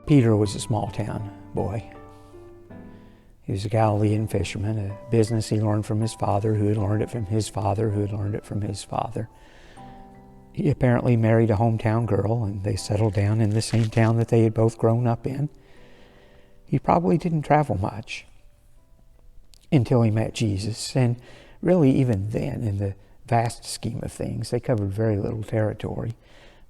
Peter was a small town boy. He was a Galilean fisherman, a business he learned from his father, who had learned it from his father, who had learned it from his father. He apparently married a hometown girl, and they settled down in the same town that they had both grown up in. He probably didn't travel much until he met Jesus, and really even then, in the vast scheme of things, they covered very little territory.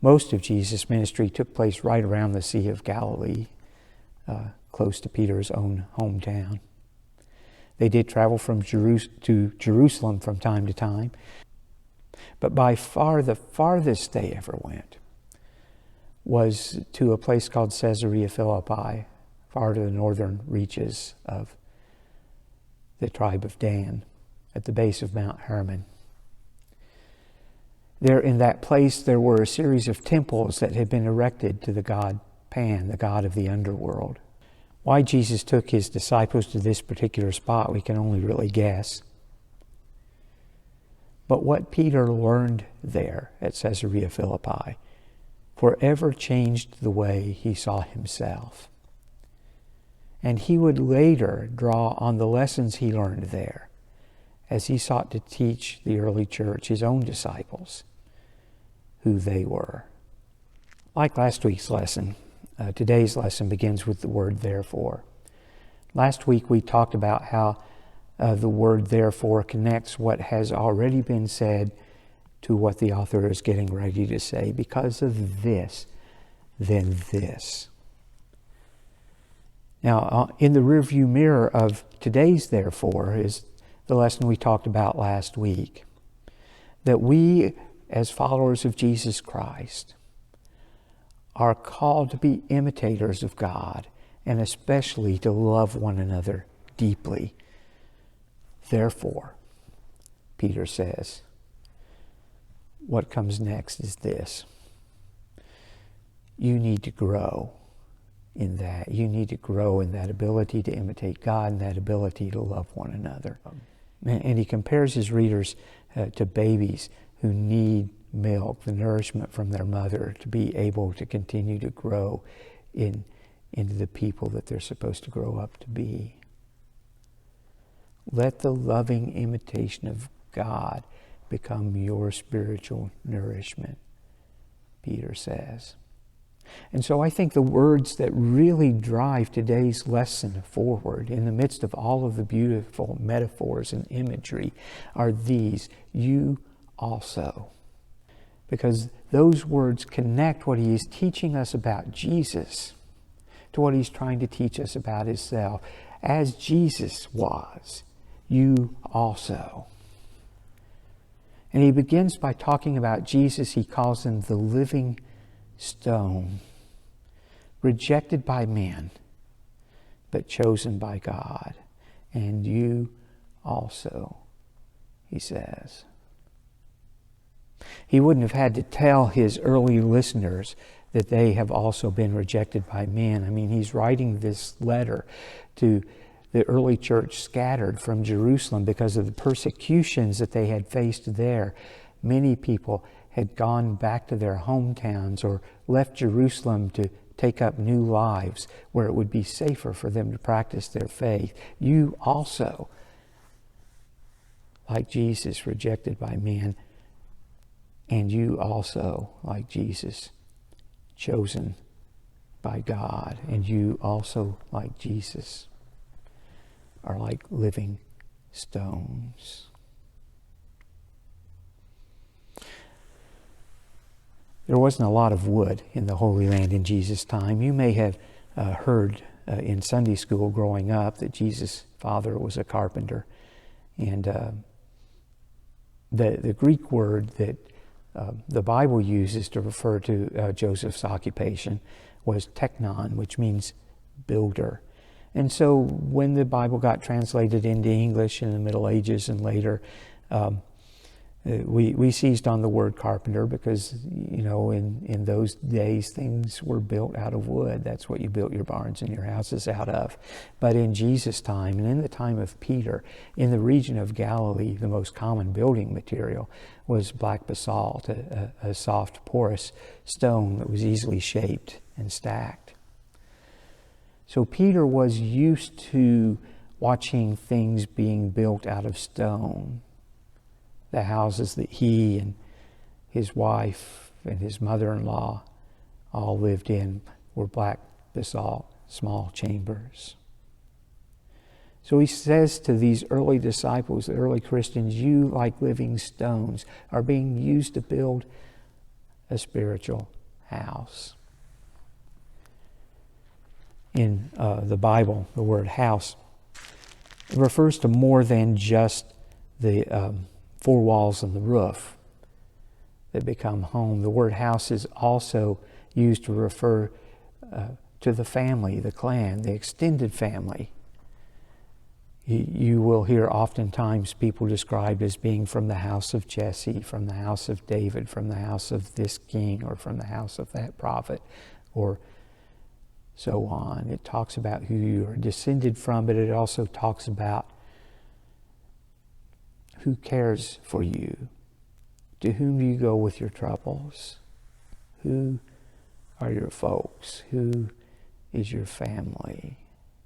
Most of Jesus' ministry took place right around the Sea of Galilee, close to Peter's own hometown. They did travel from to Jerusalem from time to time, but by far the farthest they ever went was to a place called Caesarea Philippi, far to the northern reaches of the tribe of Dan, at the base of Mount Hermon. There, in that place, there were a series of temples that had been erected to the god Pan, the god of the underworld. Why Jesus took his disciples to this particular spot, we can only really guess. But what Peter learned there at Caesarea Philippi forever changed the way he saw himself. And he would later draw on the lessons he learned there as he sought to teach the early church, his own disciples, who they were. Like last week's lesson, today's lesson begins with the word therefore. Last week we talked about how the word therefore connects what has already been said to what the author is getting ready to say. Because of this, then this. Now, in the rearview mirror of today's therefore is the lesson we talked about last week. That we, as followers of Jesus Christ, are called to be imitators of God, and especially to love one another deeply. Therefore, Peter says, what comes next is this. You need to grow in that. You need to grow in that ability to imitate God and that ability to love one another. And he compares his readers to babies who need milk, the nourishment from their mother, to be able to continue to grow into the people that they're supposed to grow up to be. Let the loving imitation of God become your spiritual nourishment, Peter says. And so I think the words that really drive today's lesson forward in the midst of all of the beautiful metaphors and imagery are these: you also. Because those words connect what he is teaching us about Jesus to what he's trying to teach us about himself. As Jesus was, you also. And he begins by talking about Jesus. He calls him the living stone, rejected by men, but chosen by God. And you also, he says. He wouldn't have had to tell his early listeners that they have also been rejected by men. I mean, he's writing this letter to the early church scattered from Jerusalem because of the persecutions that they had faced there. Many people had gone back to their hometowns or left Jerusalem to take up new lives where it would be safer for them to practice their faith. You also, like Jesus, rejected by men, and you also, like Jesus, chosen by God, and you also, like Jesus, are like living stones. There wasn't a lot of wood in the Holy Land in Jesus' time. You may have heard in Sunday school growing up that Jesus' father was a carpenter. And the Greek word that the Bible uses to refer to Joseph's occupation was teknon, which means builder. And so when the Bible got translated into English in the Middle Ages and later, we seized on the word carpenter because, you know, in those days things were built out of wood. That's what you built your barns and your houses out of. But in Jesus' time and in the time of Peter, in the region of Galilee, the most common building material was black basalt, a soft porous stone that was easily shaped and stacked. So Peter was used to watching things being built out of stone. The houses that he and his wife and his mother-in-law all lived in were black basalt, small chambers. So he says to these early disciples, the early Christians, you, like living stones, are being used to build a spiritual house. In the Bible, the word house refers to more than just the four walls and the roof that become home. The word house is also used to refer to the family, the clan, the extended family. You will hear oftentimes people described as being from the house of Jesse, from the house of David, from the house of this king, or from the house of that prophet, or so on. It talks about who you are descended from, but it also talks about who cares for you. To whom do you go with your troubles? Who are your folks? Who is your family?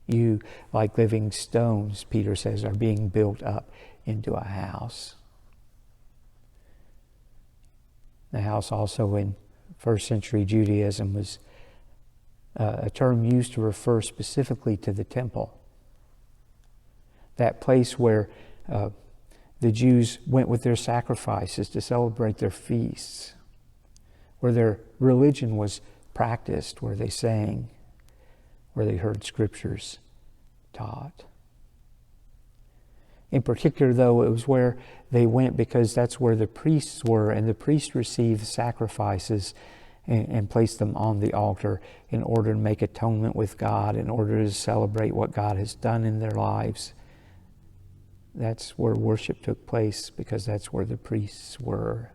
You, like living stones, Peter says, are being built up into a house. The house also in first century Judaism was a term used to refer specifically to the temple. That place where the Jews went with their sacrifices to celebrate their feasts, where their religion was practiced, where they sang, where they heard scriptures taught. In particular, though, it was where they went because that's where the priests were, and the priests received sacrifices and placed them on the altar in order to make atonement with God, in order to celebrate what God has done in their lives. That's where worship took place because that's where the priests were.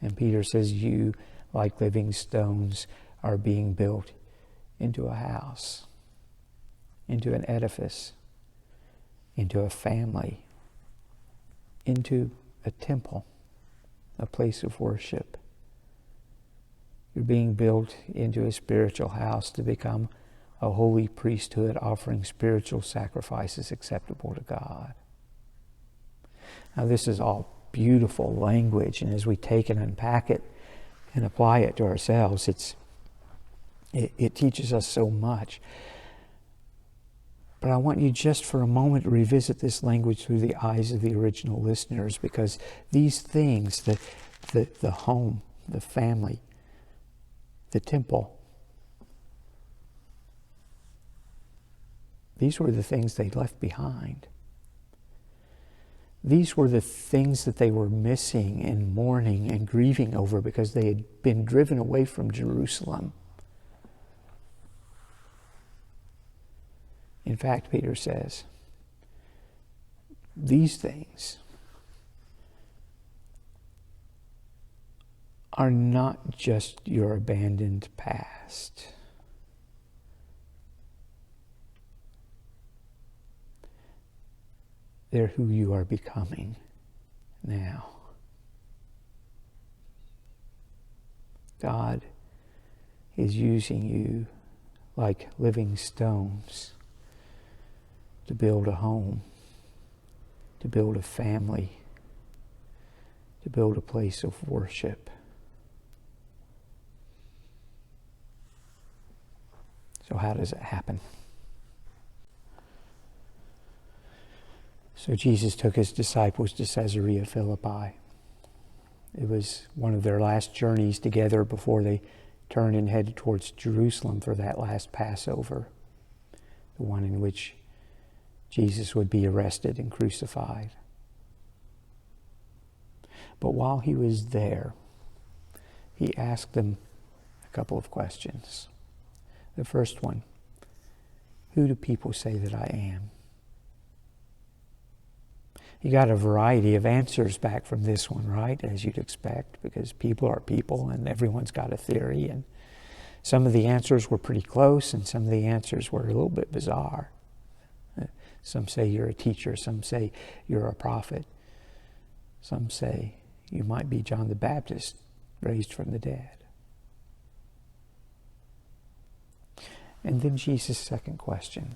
And Peter says, you, like living stones, are being built into a house, into an edifice, into a family, into a temple, a place of worship. You're being built into a spiritual house to become a holy priesthood offering spiritual sacrifices acceptable to God. Now, this is all beautiful language, and as we take and unpack it and apply it to ourselves, it teaches us so much. But I want you just for a moment to revisit this language through the eyes of the original listeners, because these things, the home, the family, the temple, these were the things they left behind. These were the things that they were missing and mourning and grieving over because they had been driven away from Jerusalem. In fact, Peter says, these things are not just your abandoned past. They're who you are becoming now. God is using you like living stones to build a home, to build a family, to build a place of worship. So how does it happen? So Jesus took his disciples to Caesarea Philippi. It was one of their last journeys together before they turned and headed towards Jerusalem for that last Passover, the one in which Jesus would be arrested and crucified. But while he was there, he asked them a couple of questions. The first one, who do people say that I am? He got a variety of answers back from this one, right? As you'd expect, because people are people and everyone's got a theory. And some of the answers were pretty close and some of the answers were a little bit bizarre. Some say you're a teacher. Some say you're a prophet. Some say you might be John the Baptist raised from the dead. And then Jesus' second question,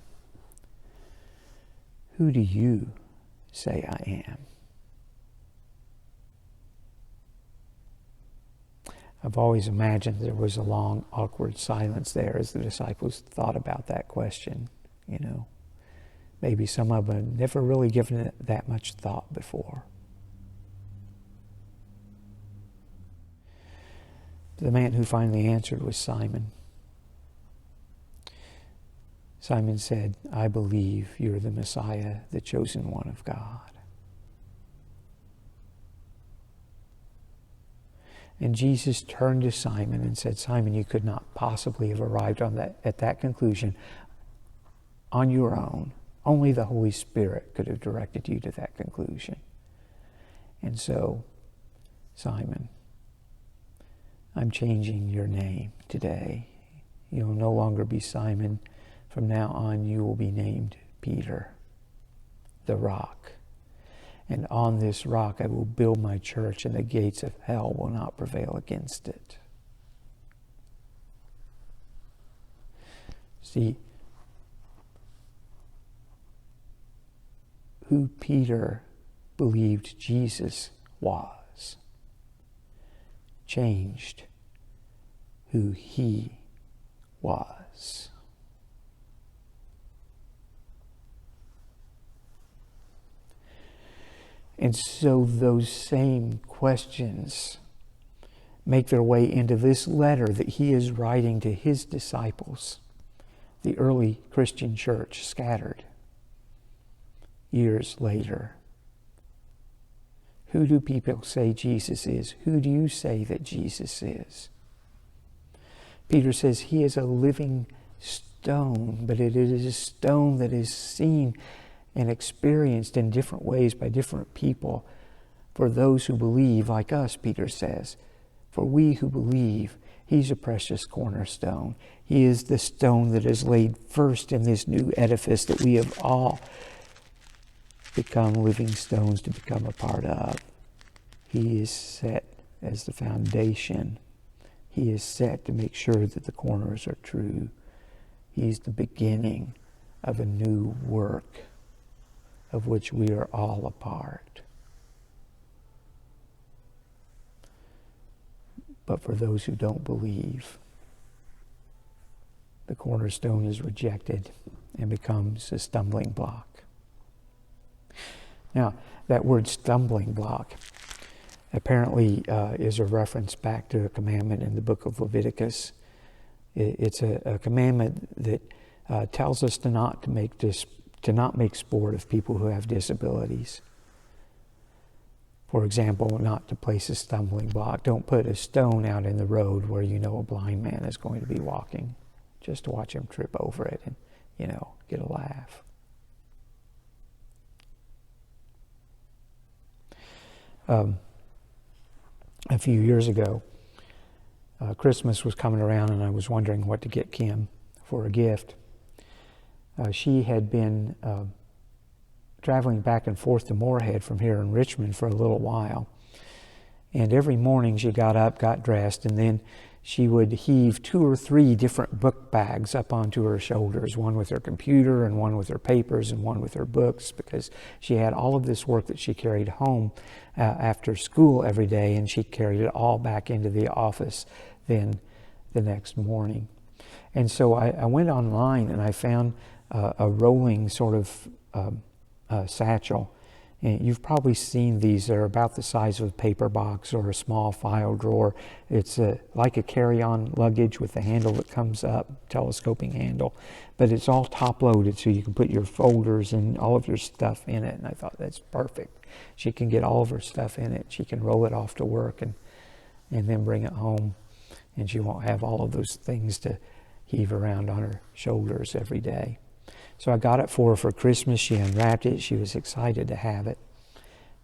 who do you say I am? I've always imagined there was a long, awkward silence there as the disciples thought about that question. Maybe some of them had never really given it that much thought before. The man who finally answered was Simon. Simon said, I believe you're the Messiah, the chosen one of God. And Jesus turned to Simon and said, Simon, you could not possibly have arrived at that conclusion on your own. Only the Holy Spirit could have directed you to that conclusion. And so, Simon, I'm changing your name today. You'll no longer be Simon. From now on, you will be named Peter, the rock. And on this rock I will build my church, and the gates of hell will not prevail against it. See, who Peter believed Jesus was changed who he was. And so those same questions make their way into this letter that he is writing to his disciples, the early Christian church scattered years later. Who do people say Jesus is? Who do you say that Jesus is? Peter says he is a living stone, but it is a stone that is seen and experienced in different ways by different people. For those who believe, like us, Peter says, for we who believe, he's a precious cornerstone. He is the stone that is laid first in this new edifice that we have all become living stones to become a part of. He is set as the foundation. He is set to make sure that the corners are true. He's the beginning of a new work of which we are all a part. But for those who don't believe, the cornerstone is rejected and becomes a stumbling block. Now, that word stumbling block apparently is a reference back to a commandment in the book of Leviticus. It's a commandment that tells us to not make sport of people who have disabilities. For example, not to place a stumbling block. Don't put a stone out in the road where you know a blind man is going to be walking, just to watch him trip over it and, get a laugh. A few years ago, Christmas was coming around and I was wondering what to get Kim for a gift. She had been traveling back and forth to Moorhead from here in Richmond for a little while. And every morning she got up, got dressed, and then she would heave 2 or 3 different book bags up onto her shoulders, one with her computer and one with her papers and one with her books, because she had all of this work that she carried home after school every day, and she carried it all back into the office then the next morning. And so I went online and I found a rolling sort of satchel. And you've probably seen these. They're about the size of a paper box or a small file drawer. It's like a carry-on luggage with a handle that comes up, telescoping handle. But it's all top-loaded, so you can put your folders and all of your stuff in it. And I thought, that's perfect. She can get all of her stuff in it. She can roll it off to work and then bring it home. And she won't have all of those things to heave around on her shoulders every day. So I got it for her for Christmas. She unwrapped it. She was excited to have it.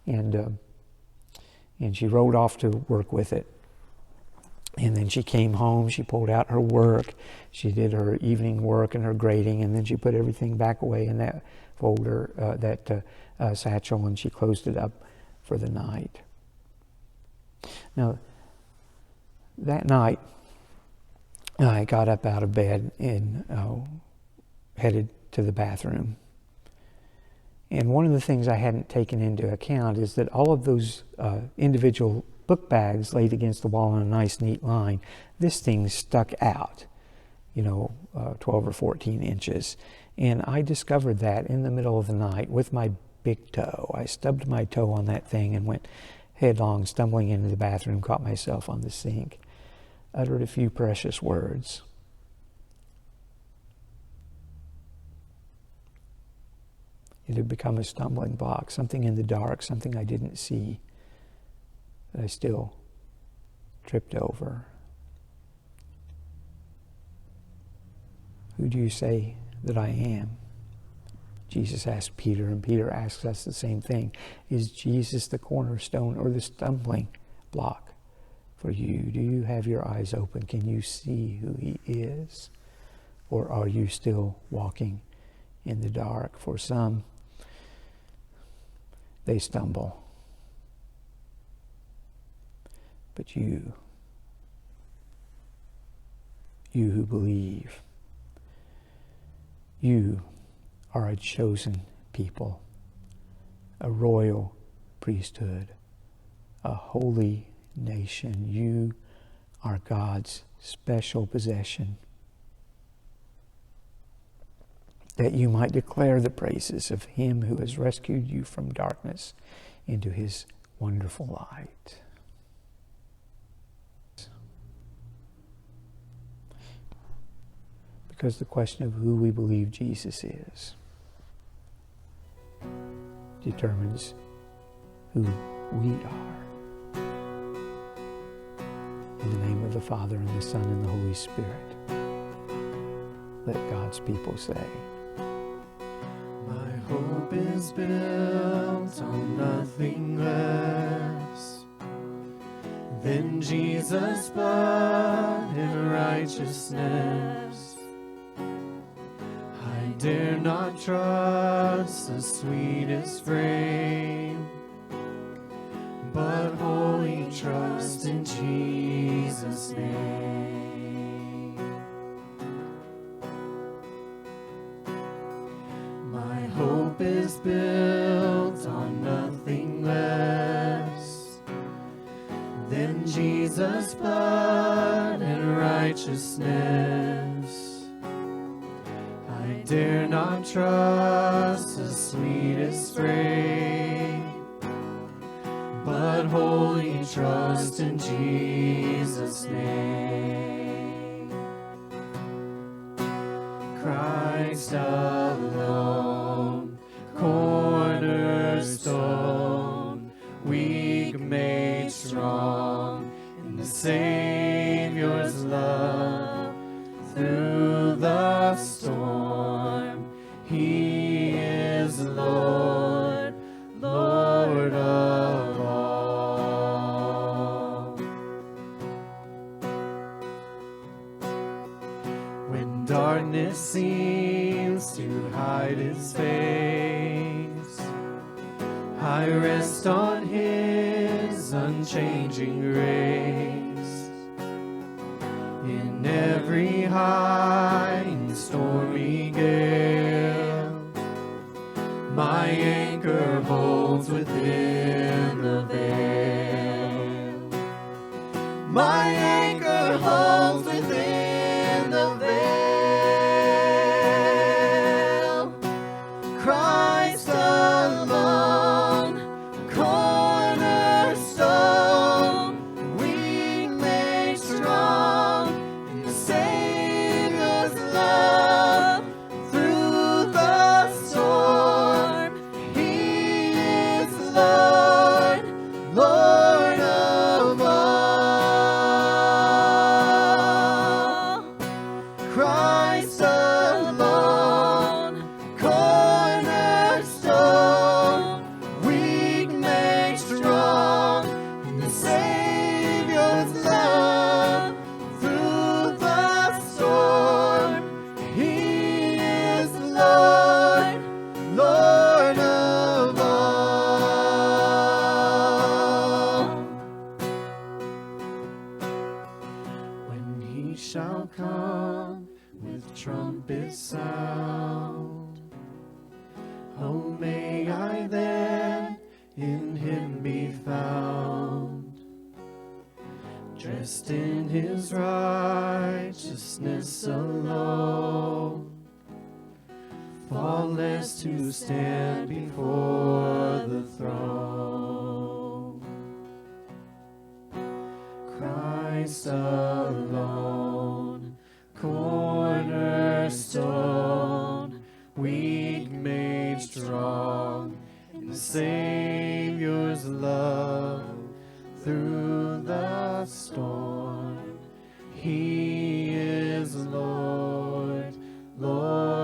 And she rode off to work with it. And then she came home. She pulled out her work. She did her evening work and her grading. And then she put everything back away in that folder, that satchel, and she closed it up for the night. Now, that night, I got up out of bed and headed to the bathroom. And one of the things I hadn't taken into account is that all of those individual book bags laid against the wall in a nice, neat line, this thing stuck out, 12 or 14 inches. And I discovered that in the middle of the night with my big toe. I stubbed my toe on that thing and went headlong, stumbling into the bathroom, caught myself on the sink, uttered a few precious words. It had become a stumbling block, something in the dark, something I didn't see, that I still tripped over. Who do you say that I am? Jesus asked Peter, and Peter asks us the same thing. Is Jesus the cornerstone or the stumbling block for you? Do you have your eyes open? Can you see who he is? Or are you still walking in the dark? For some, they stumble. But you who believe, you are a chosen people, a royal priesthood, a holy nation. You are God's special possession, that you might declare the praises of him who has rescued you from darkness into his wonderful light. Because the question of who we believe Jesus is determines who we are. In the name of the Father, and the Son, and the Holy Spirit, let God's people say, my hope is built on nothing less than Jesus' blood and righteousness. I dare not trust the sweetest frame, but wholly trust in Jesus' name. My hope is built on nothing less than Jesus' blood and righteousness. I dare not trust the sweetest frame, but wholly trust in Jesus' name. Christ alone, cornerstone, weak made strong in the Savior's love. Through the storm, he is Lord, Lord of all. When darkness seems to hide his face, I rest on his unchanging grace. In every high and stormy gale, my anchor holds within the veil. My anchor holds within the veil. Christ alone, cornerstone, weak made strong in the Savior's He shall come with trumpet sound. Oh, may I then in him be found, dressed in his righteousness alone, faultless to stand before the throne. Christ alone, cornerstone, weak made strong in the Savior's love. Through the storm, he is Lord, Lord.